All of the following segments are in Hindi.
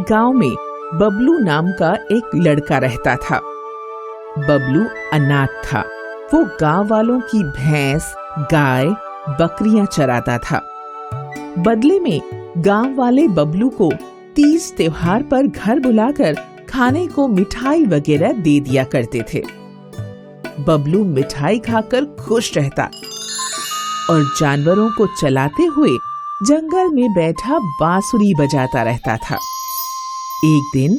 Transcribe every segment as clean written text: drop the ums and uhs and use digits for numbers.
गांव में बबलू नाम का एक लड़का रहता था। बबलू अनाथ था। वो गांव वालों की भैंस, गाय, बकरियां चराता था। बदले में गांव वाले बबलू को तीज त्योहार पर घर बुलाकर खाने को मिठाई वगैरह दे दिया करते थे। बबलू मिठाई खाकर खुश रहता और जानवरों को चलाते हुए जंगल में बैठा बांसुरी बजाता रहता था। एक दिन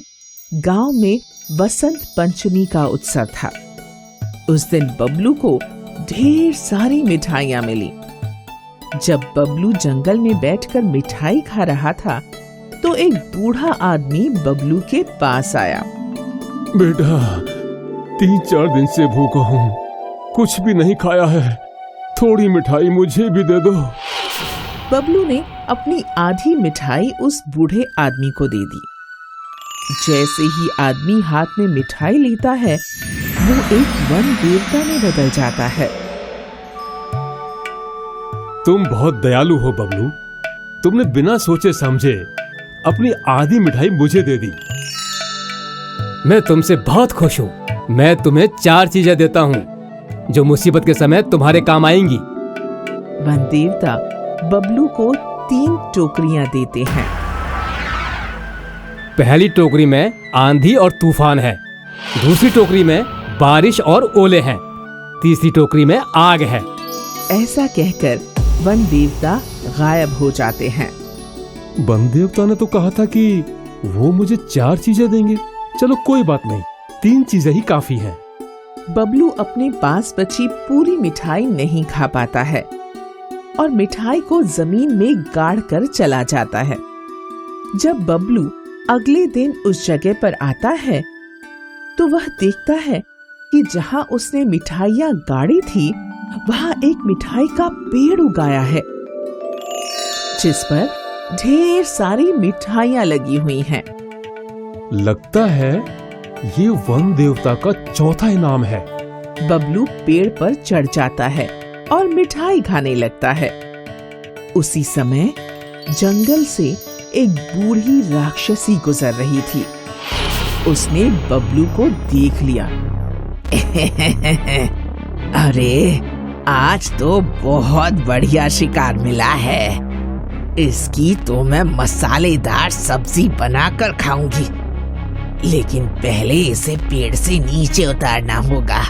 गांव में वसंत पंचमी का उत्सव था। उस दिन बबलू को ढेर सारी मिठाइयां मिली। जब बबलू जंगल में बैठकर मिठाई खा रहा था तो एक बूढ़ा आदमी बबलू के पास आया। बेटा, 3-4 दिन से भूखा हूँ, कुछ भी नहीं खाया है, थोड़ी मिठाई मुझे भी दे दो। बबलू ने अपनी आधी मिठाई उस बूढ़े आदमी को दे दी। जैसे ही आदमी हाथ में मिठाई लेता है, वो एक वन देवता में बदल जाता है। तुम बहुत दयालु हो बबलू। तुमने बिना सोचे समझे अपनी आधी मिठाई मुझे दे दी। मैं तुमसे बहुत खुश हूँ। मैं तुम्हें 4 चीजें देता हूँ जो मुसीबत के समय तुम्हारे काम आएंगी। वन देवता बबलू को 3 टोकरियां देते हैं। पहली टोकरी में आंधी और तूफान है, दूसरी टोकरी में बारिश और ओले हैं, तीसरी टोकरी में आग है। ऐसा कहकर वन देवता गायब हो जाते हैं। वन देवता ने तो कहा था कि वो मुझे 4 चीजें देंगे। चलो कोई बात नहीं, 3 चीजें ही काफी हैं। बबलू अपने पास बची पूरी मिठाई नहीं खा पाता है और मिठाई को जमीन में गाड़ कर चला जाता है। जब बबलू अगले दिन उस जगह पर आता है तो वह देखता है कि जहां उसने मिठाइयां गाड़ी थी वहां एक मिठाई का पेड़ उगाया है जिस पर ढेर सारी मिठाइयां लगी हुई हैं। लगता है ये वन देवता का चौथा इनाम है। बबलू पेड़ पर चढ़ जाता है और मिठाई खाने लगता है। उसी समय जंगल से एक बूढ़ी राक्षसी गुजर रही थी। उसने बबलू को देख लिया। अरे, आज तो बहुत बढ़िया शिकार मिला है। इसकी तो मैं मसालेदार सब्जी बनाकर खाऊंगी, लेकिन पहले इसे पेड़ से नीचे उतारना होगा।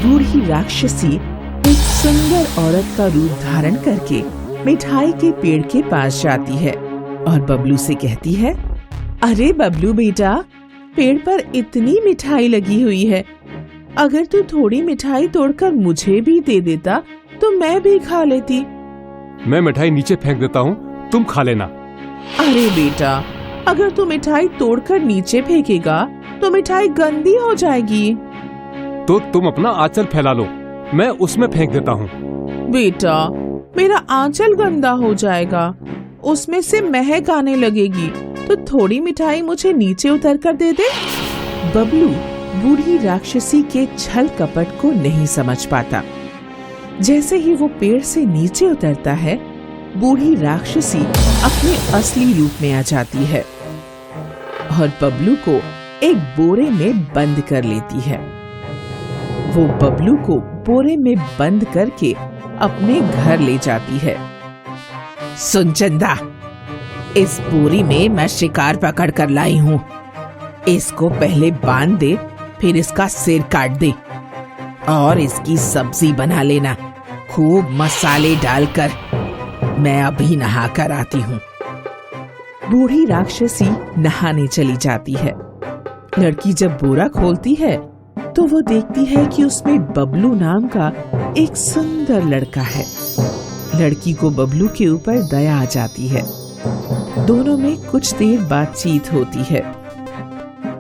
बूढ़ी राक्षसी एक सुंदर औरत का रूप धारण करके मिठाई के पेड़ के पास जाती है और बबलू से कहती है, अरे बबलू बेटा, पेड़ पर इतनी मिठाई लगी हुई है, अगर तू थोड़ी मिठाई तोड़कर मुझे भी दे देता तो मैं भी खा लेती। मैं मिठाई नीचे फेंक देता हूँ, तुम खा लेना। अरे बेटा, अगर तू मिठाई तोड़कर नीचे फेंकेगा तो मिठाई गंदी हो जाएगी। तो तुम अपना आंचल फैला लो, मैं उसमें फेंक देता हूँ। बेटा, मेरा आंचल गंदा हो जाएगा, उसमें से महक आने लगेगी, तो थोड़ी मिठाई मुझे नीचे उतर कर दे दे। बबलू बूढ़ी राक्षसी के छल कपट को नहीं समझ पाता। जैसे ही वो पेड़ से नीचे उतरता है, बूढ़ी राक्षसी अपने असली रूप में आ जाती है और बबलू को एक बोरे में बंद कर लेती है। वो बबलू को बोरे में बंद करके अपने घर ले जाती है। सुन चंदा, इस बोरी में मैं शिकार पकड़ कर लाई हूँ। इसको पहले बांध दे, फिर इसका सिर काट दे और इसकी सब्जी बना लेना, खूब मसाले डालकर। मैं अभी नहा कर आती हूँ। बूढ़ी राक्षसी नहाने चली जाती है। लड़की जब बोरा खोलती है तो वो देखती है कि उसमें बबलू नाम का एक सुंदर लड़का है। लड़की को बबलू के ऊपर दया आ जाती है। दोनों में कुछ देर बातचीत होती है।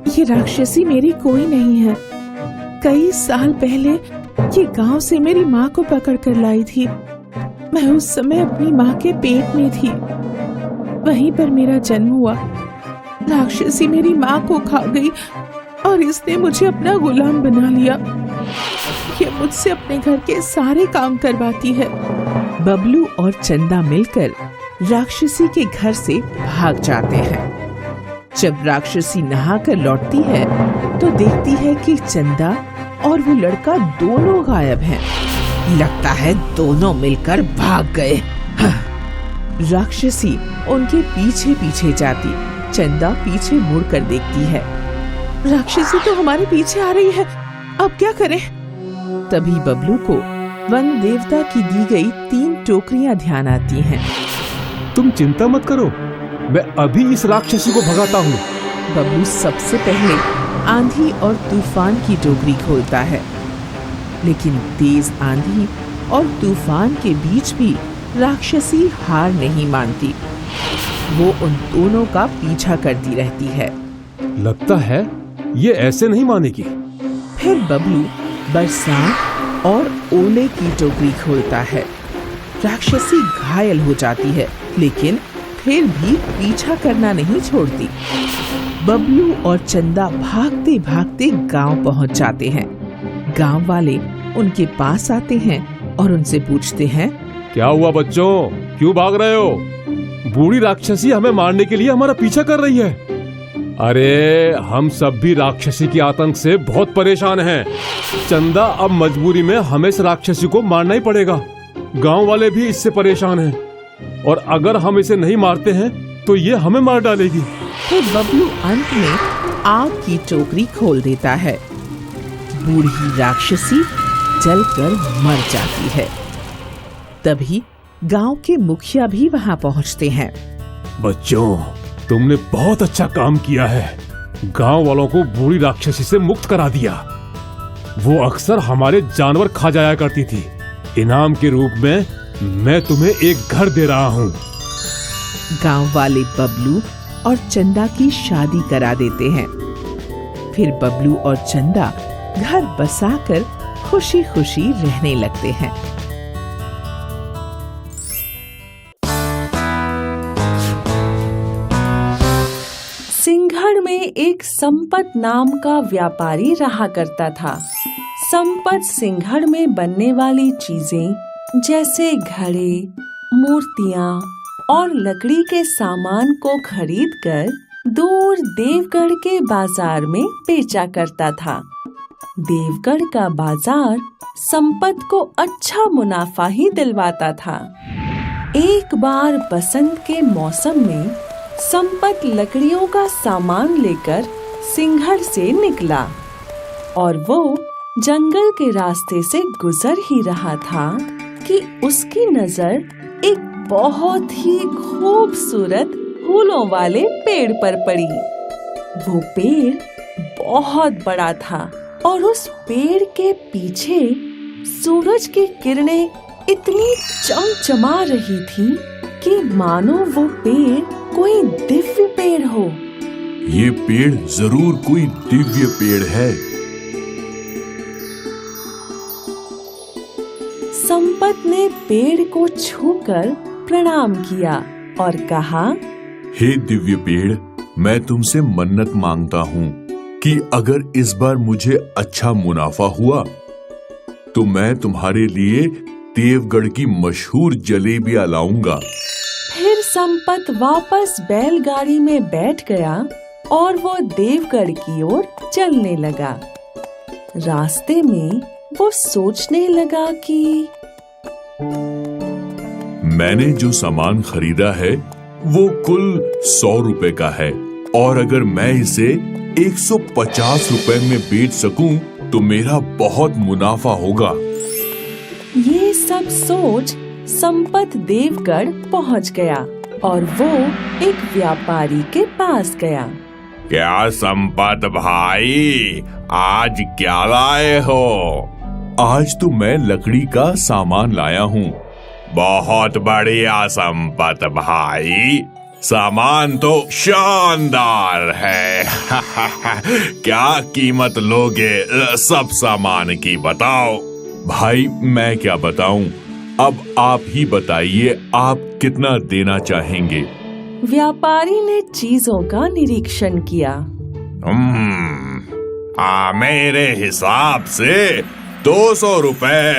ये राक्षसी मेरी कोई नहीं है। कई साल पहले ये गांव से मेरी माँ को पकड़ कर लाई थी। मैं उस समय अपनी माँ के पेट में थी, वहीं पर मेरा जन्म हुआ। राक्षसी मेरी माँ को खा गई और इसने मुझे अपना गुलाम बना लिया। ये मुझसे अपने घर के सारे काम करवाती है। बबलू और चंदा मिलकर राक्षसी के घर से भाग जाते हैं। जब राक्षसी नहाकर लौटती है तो देखती है कि चंदा और वो लड़का दोनों गायब हैं। लगता है दोनों मिलकर भाग गए। राक्षसी उनके पीछे पीछे जाती। चंदा पीछे मुड़कर देखती है, राक्षसी तो हमारे पीछे आ रही है, अब क्या करें? तभी बबलू को वन देवता की दी गई 3 टोकरियां ध्यान आती हैं। तुम चिंता मत करो, मैं अभी इस राक्षसी को भगाता हूँ। बबलू सबसे पहले आंधी और तूफान की टोकरी खोलता है, लेकिन तेज आंधी और तूफान के बीच भी राक्षसी हार नहीं मानती। वो उन दोनों का पीछा करती रहती है। लगता है ये ऐसे नहीं मानेगी। फिर बबलू बरसात और ओले की टोकरी खोलता है। राक्षसी घायल हो जाती है, लेकिन फिर भी पीछा करना नहीं छोड़ती। बबलू और चंदा भागते भागते गांव पहुंच जाते हैं। गांव वाले उनके पास आते हैं और उनसे पूछते हैं, क्या हुआ बच्चों, क्यों भाग रहे हो? बूढ़ी राक्षसी हमें मारने के लिए हमारा पीछा कर रही है। अरे हम सब भी राक्षसी के आतंक से बहुत परेशान हैं। चंदा, अब मजबूरी में हमें इस राक्षसी को मारना ही पड़ेगा। गांव वाले भी इससे परेशान हैं और अगर हम इसे नहीं मारते हैं तो ये हमें मार डालेगी। फिर बबलू अंत में आग की टोकरी खोल देता है। बूढ़ी राक्षसी जलकर मर जाती है। तभी गांव के मुखिया भी वहां पहुंचते हैं। बच्चों, तुमने बहुत अच्छा काम किया है। गांव वालों को बूढ़ी राक्षसी से मुक्त करा दिया। वो अक्सर हमारे जानवर खा जाया करती थी। इनाम के रूप में मैं तुम्हें एक घर दे रहा हूँ। गांव वाले बबलू और चंदा की शादी करा देते हैं। फिर बबलू और चंदा घर बसाकर खुशी खुशी रहने लगते हैं। सिंघड़ में एक संपत नाम का व्यापारी रहा करता था। संपत सिंघड़ में बनने वाली चीजें जैसे घड़े, मूर्तियां और लकड़ी के सामान को खरीदकर दूर देवगढ़ के बाजार में बेचा करता था। देवगढ़ का बाजार संपत को अच्छा मुनाफा ही दिलवाता था। एक बार बसंत के मौसम में संपत लकड़ियों का सामान लेकर सिंघड़ से निकला और वो जंगल के रास्ते से गुजर ही रहा था कि उसकी नजर एक बहुत ही खूबसूरत फूलों वाले पेड़ पर पड़ी। वो पेड़ बहुत बड़ा था और उस पेड़ के पीछे सूरज की किरणें इतनी चमचमा रही थी कि मानो वो पेड़ कोई दिव्य पेड़ हो। ये पेड़ जरूर कोई दिव्य पेड़ है। संपत ने पेड़ को छूकर प्रणाम किया और कहा, हे दिव्य पेड़, मैं तुमसे मन्नत मांगता हूँ कि अगर इस बार मुझे अच्छा मुनाफा हुआ तो मैं तुम्हारे लिए देवगढ़ की मशहूर जलेबियां लाऊंगा। फिर संपत वापस बैलगाड़ी में बैठ गया और वो देवगढ़ की ओर चलने लगा। रास्ते में वो सोचने लगा कि मैंने जो सामान खरीदा है वो कुल 100 रुपए का है और अगर मैं इसे 150 रुपए में बेच सकूं तो मेरा बहुत मुनाफा होगा। ये सब सोच संपत देवगढ़ पहुंच गया और वो एक व्यापारी के पास गया। क्या संपत भाई, आज क्या लाए हो? आज तो मैं लकड़ी का सामान लाया हूँ। बहुत बढ़िया संपत भाई, सामान तो शानदार है। क्या कीमत लोगे सब सामान की, बताओ। भाई मैं क्या बताऊं, अब आप ही बताइए आप कितना देना चाहेंगे। व्यापारी ने चीजों का निरीक्षण किया। मेरे हिसाब से 200 रुपए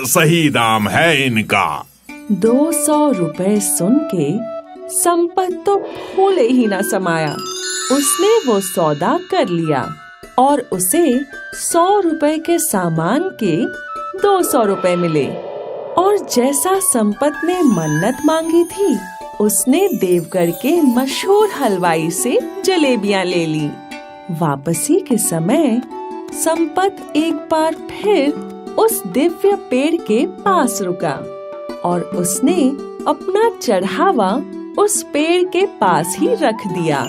सही दाम है इनका। 200 रुपए सुन के संपत तो फूले ही न समाया। उसने वो सौदा कर लिया और उसे 100 रुपए के सामान के 200 रुपए मिले। और जैसा संपत ने मन्नत मांगी थी, उसने देवगढ़ के मशहूर हलवाई से जलेबियां ले ली। वापसी के समय संपत एक बार फिर उस दिव्य पेड़ के पास रुका और उसने अपना चढ़ावा उस पेड़ के पास ही रख दिया।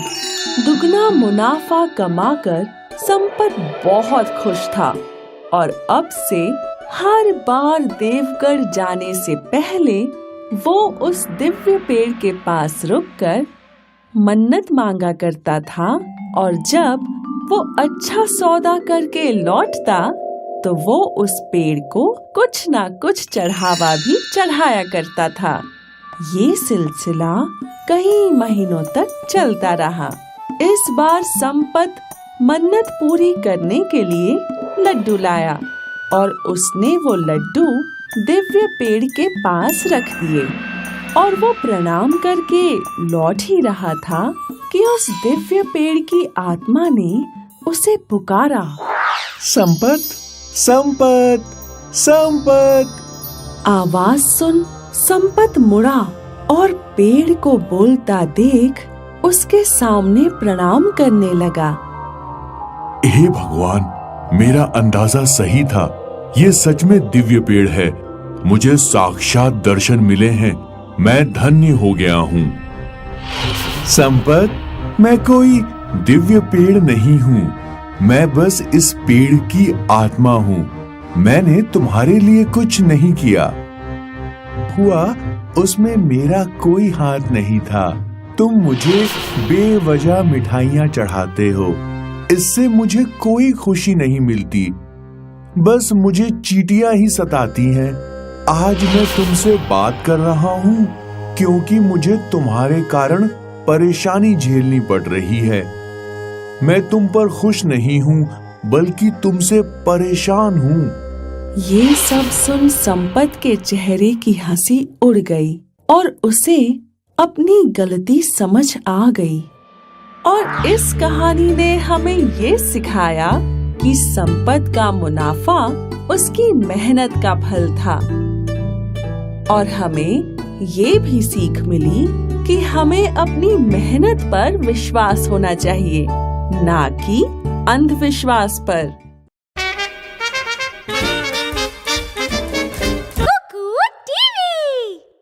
दुगना मुनाफा कमाकर संपत बहुत खुश था और अब से हर बार देवगढ़ जाने से पहले वो उस दिव्य पेड़ के पास रुककर मन्नत मांगा करता था। और जब वो अच्छा सौदा करके लौटता तो वो उस पेड़ को कुछ ना कुछ चढ़ावा भी चढ़ाया करता था। ये सिलसिला कई महीनों तक चलता रहा। इस बार संपत मन्नत पूरी करने के लिए लड्डू लाया और उसने वो लड्डू दिव्य पेड़ के पास रख दिए और वो प्रणाम करके लौट ही रहा था कि उस दिव्य पेड़ की आत्मा ने उसे पुकारा, संपत, संपत, संपत। आवाज सुन संपत मुड़ा और पेड़ को बोलता देख उसके सामने प्रणाम करने लगा। हे भगवान, मेरा अंदाजा सही था, ये सच में दिव्य पेड़ है। मुझे साक्षात दर्शन मिले हैं, मैं धन्य हो गया हूँ। संपत, मैं कोई दिव्य पेड़ नहीं हूँ, मैं बस इस पेड़ की आत्मा हूँ। मैंने तुम्हारे लिए कुछ नहीं किया। हुआ उसमें मेरा कोई हाथ नहीं था। तुम मुझे बेवजह मिठाइयाँ चढ़ाते हो, इससे मुझे कोई खुशी नहीं मिलती, बस मुझे चींटियां ही सताती हैं। आज मैं तुमसे बात कर रहा हूँ क्योंकि मुझे तुम्हारे कारण परेशानी झेलनी पड़ रही है। मैं तुम पर खुश नहीं हूँ, बल्कि तुमसे परेशान हूँ। ये सब सुन संपत के चेहरे की हंसी उड़ गई और उसे अपनी गलती समझ आ गई। और इस कहानी ने हमें ये सिखाया कि संपत का मुनाफा उसकी मेहनत का फल था। और हमें ये भी सीख मिली कि हमें अपनी मेहनत पर विश्वास होना चाहिए, ना कि अंधविश्वास पर।